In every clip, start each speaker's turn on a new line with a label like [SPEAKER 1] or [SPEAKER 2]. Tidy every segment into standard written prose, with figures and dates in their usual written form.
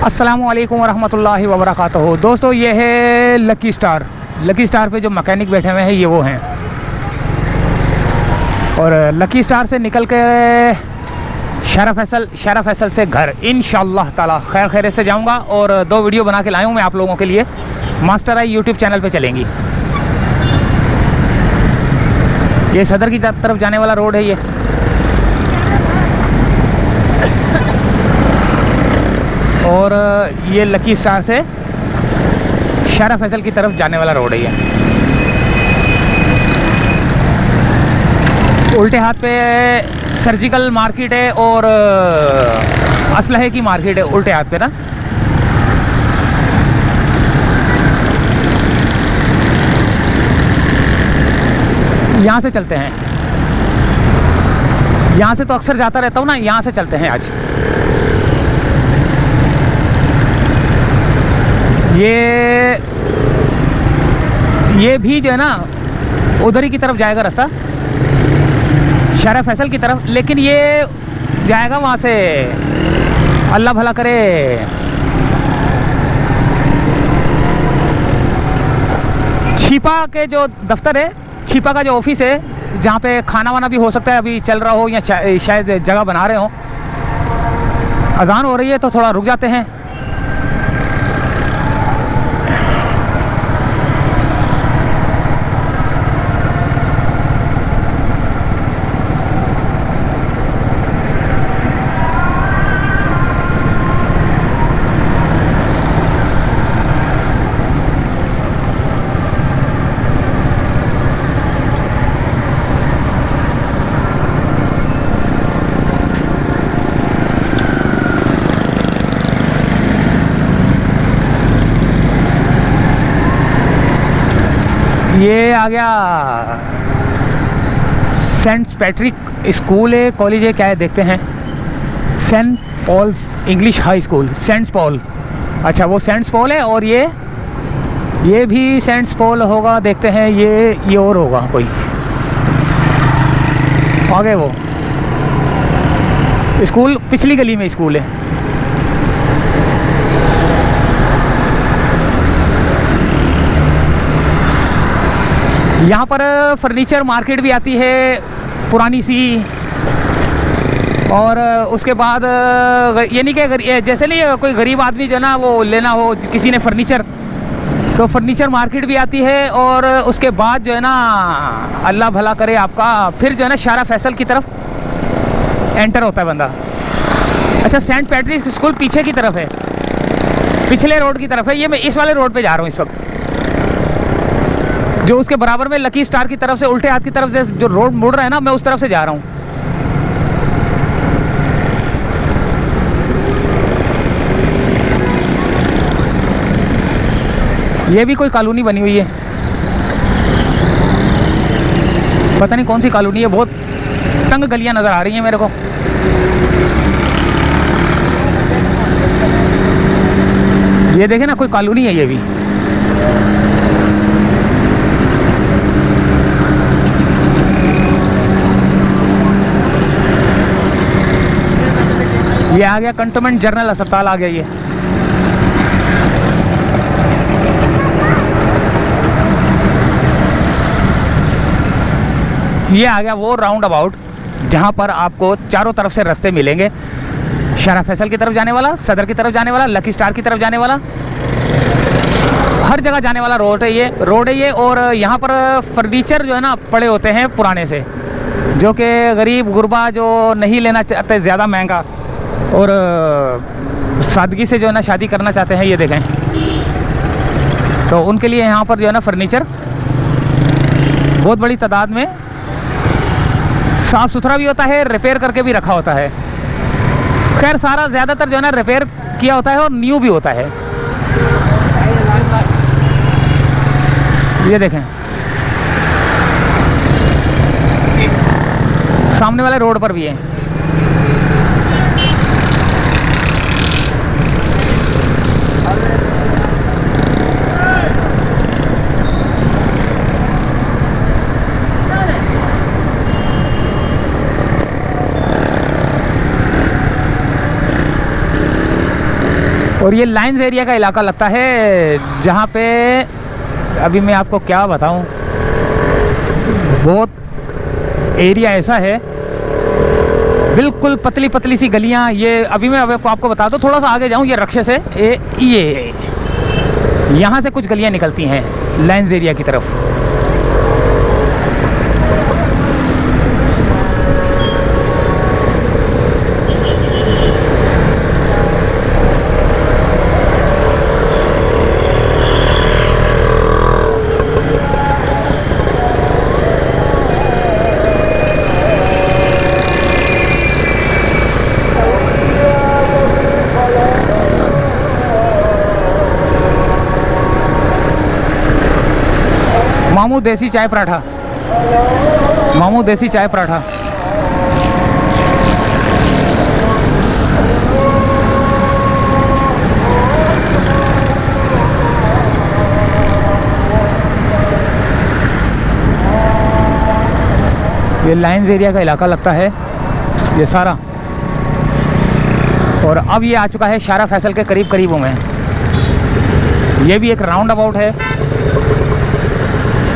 [SPEAKER 1] अस्सलामुअलैकुम वरहमतुल्लाहि वबरकातुहू। दोस्तों, ये है लकी स्टार पे जो मैकेनिक बैठे हुए हैं ये वो हैं। और लकी स्टार से निकल के शारा फैसल से घर इंशाअल्लाह ताला खैर से जाऊंगा। और 2 वीडियो बना के लाया हूँ मैं आप लोगों के लिए, मास्टर आई यूट्यूब चैनल पे चलेंगी। ये सदर की तरफ जाने वाला रोड है ये। और ये लकी स्टार से शारा फैसल की तरफ जाने वाला रोड है ये। उल्टे हाथ पे सर्जिकल मार्केट है और असलहे की मार्केट है उल्टे हाथ पे ना। यहाँ से चलते हैं, यहाँ से तो अक्सर जाता रहता हूँ ना, यहाँ से चलते हैं आज। ये भी जो है ना उधर ही की तरफ जाएगा रास्ता, शारा फैसल की तरफ, लेकिन ये जाएगा वहाँ से, अल्लाह भला करे, छिपा के जो दफ्तर है, छिपा का जो ऑफिस है, जहाँ पे खाना वाना भी हो सकता है, अभी चल रहा हो या शायद जगह बना रहे हो। अजान हो रही है तो थोड़ा रुक जाते हैं। ये आ गया सेंट पैट्रिक स्कूल है, कॉलेज है, क्या है देखते हैं। Saint Paul's English high school, Saint Paul. अच्छा, वो सेंट पॉल है। और ये भी सेंट पॉल होगा, देखते हैं। ये और होगा कोई आगे। वो स्कूल पिछली गली में स्कूल है। यहाँ पर फर्नीचर मार्केट भी आती है पुरानी सी। और उसके बाद ये नहीं कि जैसे नहीं कोई गरीब आदमी जो ना वो लेना हो किसी ने फर्नीचर, तो फर्नीचर मार्केट भी आती है। और उसके बाद जो है ना अल्लाह भला करे आपका, फिर जो है ना शारा फैसल की तरफ एंटर होता है बंदा। अच्छा, सेंट पैट्रिक स्कूल पीछे की तरफ है, पिछले रोड की तरफ है। ये मैं इस वाले रोड पे जा रहा हूँ इस वक्त, जो उसके बराबर में लकी स्टार की तरफ से उल्टे हाथ की तरफ से जो रोड मुड़ रहा है ना, मैं उस तरफ से जा रहा हूँ। ये भी कोई कॉलोनी बनी हुई है, पता नहीं कौन सी कॉलोनी है। बहुत तंग गलियां नजर आ रही हैं मेरे को। ये देखे ना, कोई कॉलोनी है ये भी। ये आ गया कंटोनमेंट जनरल अस्पताल, आ गया ये आ गया वो राउंड अबाउट, जहाँ पर आपको चारों तरफ से रास्ते मिलेंगे। शारा फैसल की तरफ जाने वाला, सदर की तरफ जाने वाला, लकी स्टार की तरफ जाने वाला, हर जगह जाने वाला रोड है ये। और यहाँ पर फर्नीचर जो है ना पड़े होते हैं पुराने से, जो कि गरीब गुरबा जो नहीं लेना चाहते ज़्यादा महंगा और सादगी से जो है ना शादी करना चाहते हैं, ये देखें, तो उनके लिए यहाँ पर जो है ना फर्नीचर बहुत बड़ी तादाद में साफ़ सुथरा भी होता है, रिपेयर करके भी रखा होता है। खैर सारा ज़्यादातर जो है ना रिपेयर किया होता है और न्यू भी होता है। ये देखें, सामने वाले रोड पर भी है। और ये लाइन्स एरिया का इलाका लगता है, जहाँ पे अभी मैं आपको क्या बताऊँ, बहुत एरिया ऐसा है, बिल्कुल पतली पतली सी गलियाँ। ये अभी मैं आपको बता दूँ, थोड़ा सा आगे जाऊँ, ये रक्षे से ये यहाँ से कुछ गलियाँ निकलती हैं लाइन्स एरिया की तरफ। मामू देसी चाय पराठा, मामू देसी चाय पराठा। ये लाइन्स एरिया का इलाका लगता है ये सारा। और अब ये आ चुका है शारा फैसल के करीब करीब हूँ मैं। ये भी एक राउंड अबाउट है।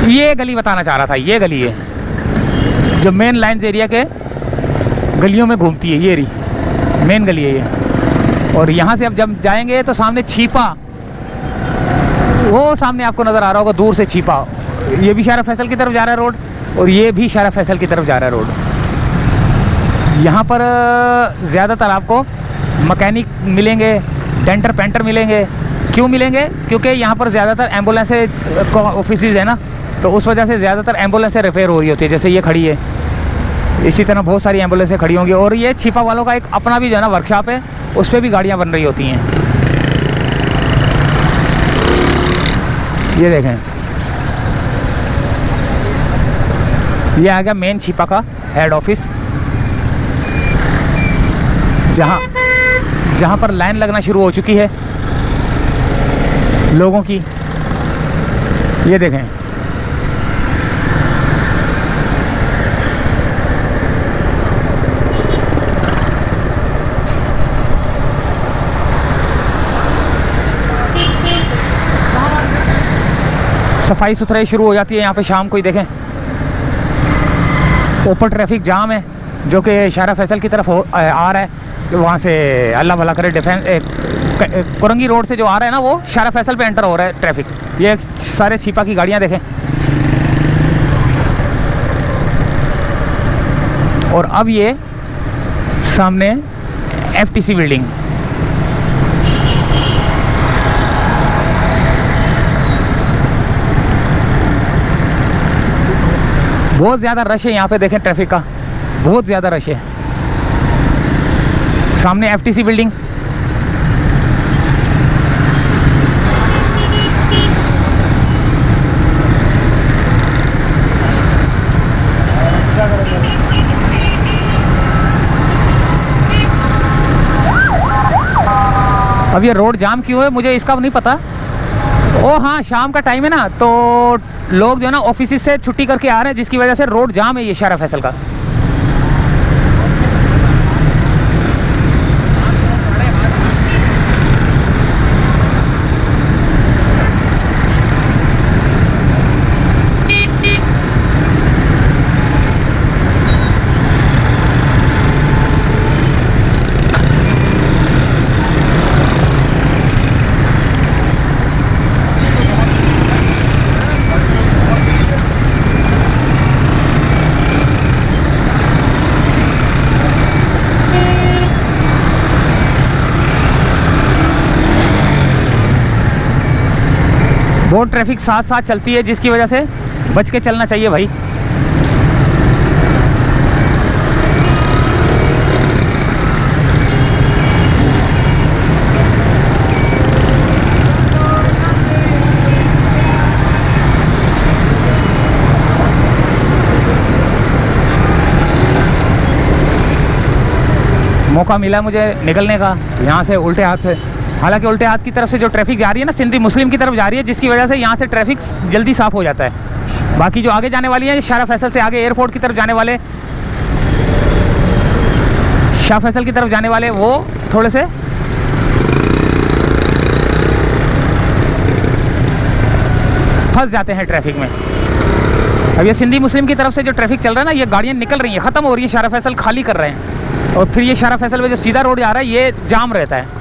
[SPEAKER 1] ये गली बताना चाह रहा था, ये गली है जो मेन लाइन्स एरिया के गलियों में घूमती है, ये रही मेन गली है ये। और यहाँ से अब जब जाएंगे तो सामने छीपा, वो सामने आपको नज़र आ रहा होगा दूर से छीपा, ये भी शारा फैसल की तरफ जा रहा है रोड, और ये भी शारा फैसल की तरफ जा रहा है रोड। यहाँ पर ज़्यादातर आपको मैकेनिक मिलेंगे, डेंटर पेंटर मिलेंगे। क्यों मिलेंगे? क्योंकि यहाँ पर ज़्यादातर एम्बुलेंसें ऑफिस है ना, तो उस वजह से ज़्यादातर एम्बुलेंसें रिपेयर हो रही होती है। जैसे ये खड़ी है, इसी तरह बहुत सारी एम्बुलेंसें खड़ी होंगी। और ये छिपा वालों का एक अपना भी जो है ना वर्कशॉप है, उस पर भी गाड़ियाँ बन रही होती हैं। ये देखें, ये आ गया मेन छिपा का हेड ऑफिस, जहाँ पर लाइन लगना शुरू हो चुकी है लोगों की। ये देखें, सफाई सुथराई शुरू हो जाती है यहाँ पे शाम को ही। देखें ऊपर ट्रैफिक जाम है जो कि शारा फैसल की तरफ आ रहा है, वहाँ से अल्लाह भला करे डिफेंस कुरंगी रोड से जो आ रहा है ना, वो शारा फैसल पे एंटर हो रहा है ट्रैफिक। ये सारे छिपा की गाड़ियाँ देखें। और अब ये सामने FTC बिल्डिंग, बहुत ज़्यादा रश है यहाँ पे। देखें ट्रैफिक का बहुत ज़्यादा रश है। सामने FTC बिल्डिंग, अब ये रोड जाम क्यों है मुझे इसका नहीं पता। ओ हाँ, शाम का टाइम है ना, तो लोग जो है ना ऑफिस से छुट्टी करके आ रहे हैं, जिसकी वजह से रोड जाम है ये शारा फैसल का। बहुत ट्रैफिक साथ साथ चलती है, जिसकी वजह से बच के चलना चाहिए भाई। मौका मिला मुझे निकलने का यहाँ से उल्टे हाथ से। हालांकि उल्टे हाथ की तरफ से जो ट्रैफिक जा रही है ना, सिंधी मुस्लिम की तरफ जा रही है, जिसकी वजह से यहाँ से ट्रैफिक जल्दी साफ़ हो जाता है। बाकी जो आगे जाने वाली है शारा फैसल से आगे एयरपोर्ट की तरफ जाने वाले, शाह फैसल की तरफ जाने वाले, वो थोड़े से फंस जाते हैं ट्रैफिक में। अब ये सिंधी मुस्लिम की तरफ से जो ट्रैफिक चल रहा है ना, ये गाड़ियाँ निकल रही हैं, ख़त्म हो रही है, शारा फैसल खाली कर रहे हैं, और फिर ये शारा फैसल में जो सीधा रोड जा रहा है ये जाम रहता है।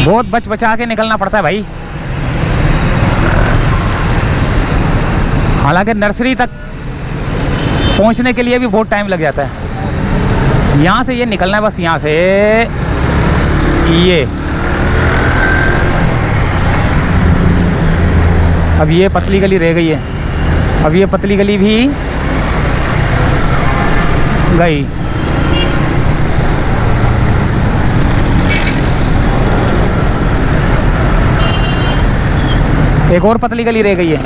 [SPEAKER 1] बहुत बच बचा के निकलना पड़ता है भाई। हालांकि नर्सरी तक पहुंचने के लिए भी बहुत टाइम लग जाता है। यहाँ से ये निकलना है, बस यहाँ से ये। अब ये पतली गली रह गई है, अब ये पतली गली भी गई। एक और पतली गली रह गई है।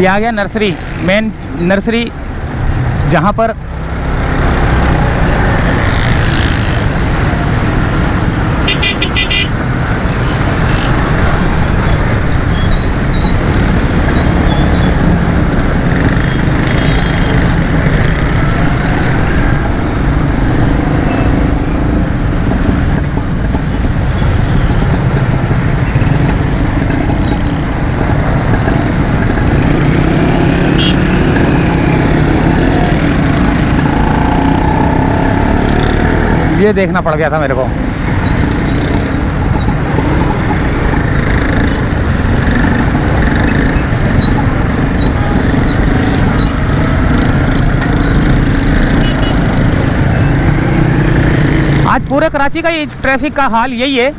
[SPEAKER 1] ये आ गया नर्सरी, मेन नर्सरी, जहाँ पर ये देखना पड़ गया था मेरे को। आज पूरे कराची का ये ट्रैफिक का हाल यही है,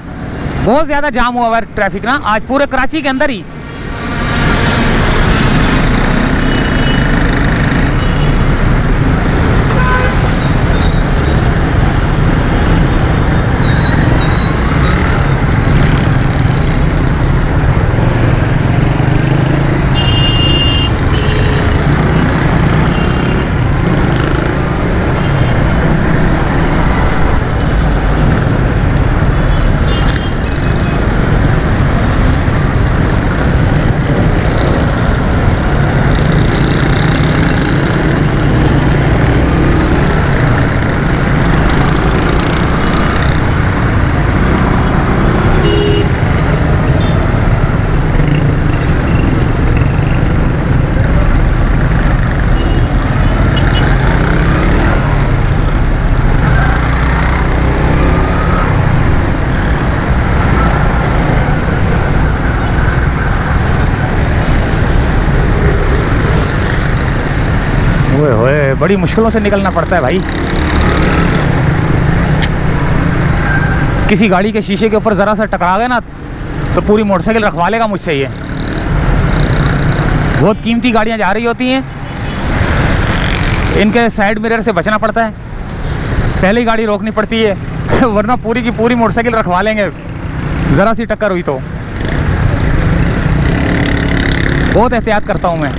[SPEAKER 1] बहुत ज़्यादा जाम हुआ है ट्रैफिक ना आज पूरे कराची के अंदर ही। ओए होए, बड़ी मुश्किलों से निकलना पड़ता है भाई। किसी गाड़ी के शीशे के ऊपर ज़रा सा टकरा गए ना तो पूरी मोटरसाइकिल रखवा लेगा मुझसे ये। बहुत कीमती गाड़ियाँ जा रही होती हैं, इनके साइड मिरर से बचना पड़ता है, पहले ही गाड़ी रोकनी पड़ती है वरना पूरी की पूरी मोटरसाइकिल रखवा लेंगे ज़रा सी टक्कर हुई तो। बहुत एहतियात करता हूँ मैं।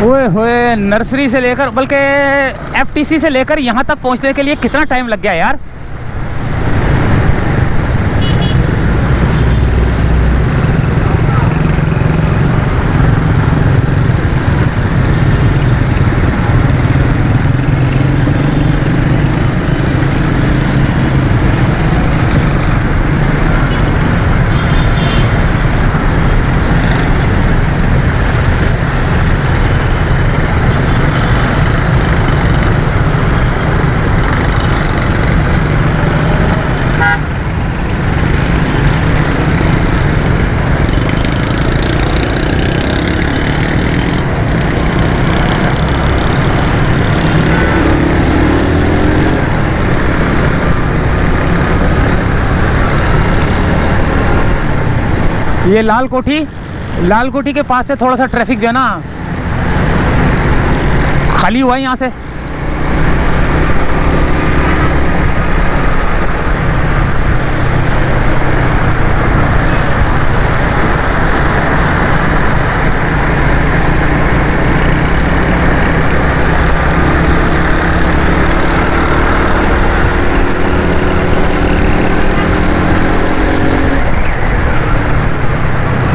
[SPEAKER 1] ओए होए, नर्सरी से लेकर बल्कि एफटीसी से लेकर यहाँ तक पहुँचने के लिए कितना टाइम लग गया यार। ये लाल कोठी के पास से थोड़ा सा ट्रैफिक जो है ना खाली हुआ है यहाँ से।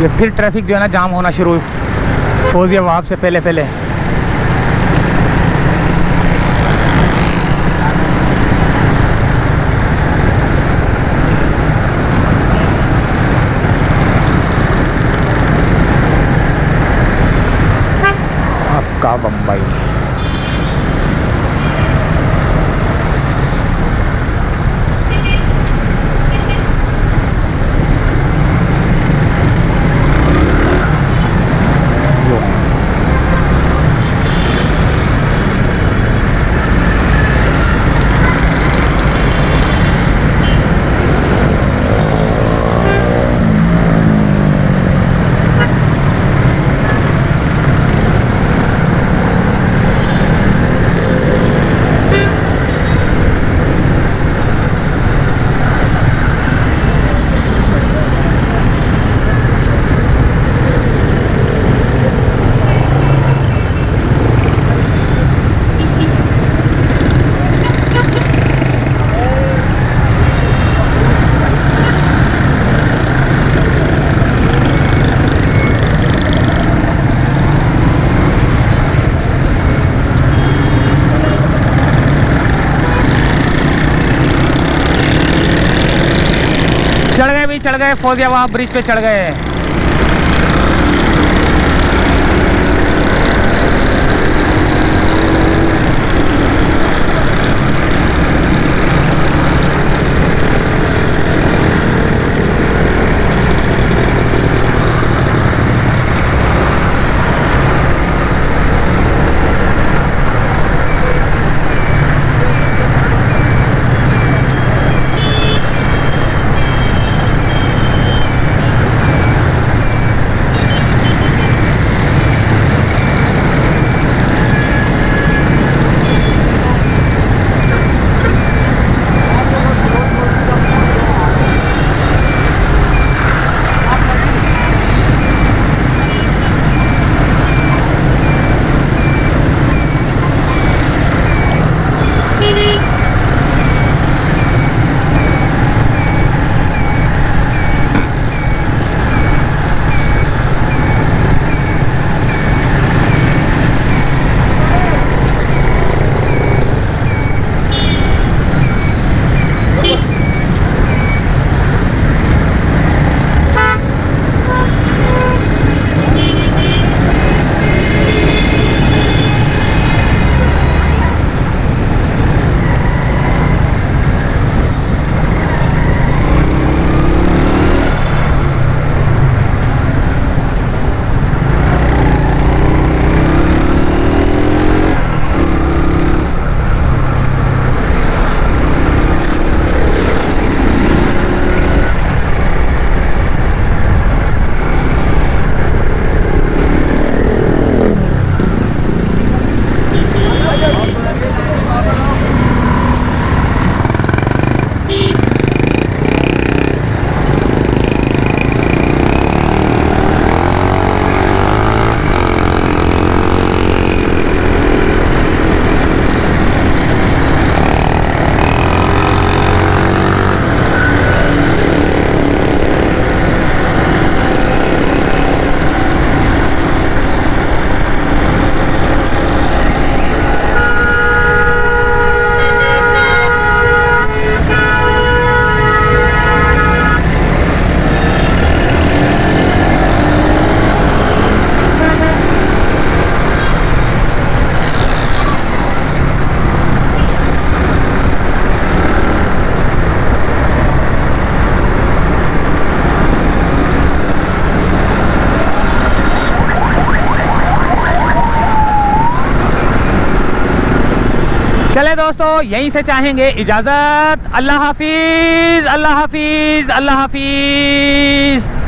[SPEAKER 1] ये फिर ट्रैफिक जो है ना जाम होना शुरू फौजियाबाद से पहले पहले। आपका बम्बई चढ़ गए फौजियाबाद ब्रिज पे चढ़ गए। चले दोस्तों, यहीं से चाहेंगे इजाज़त। अल्लाह हाफिज़, अल्लाह हाफिज़, अल्लाह हाफिज़।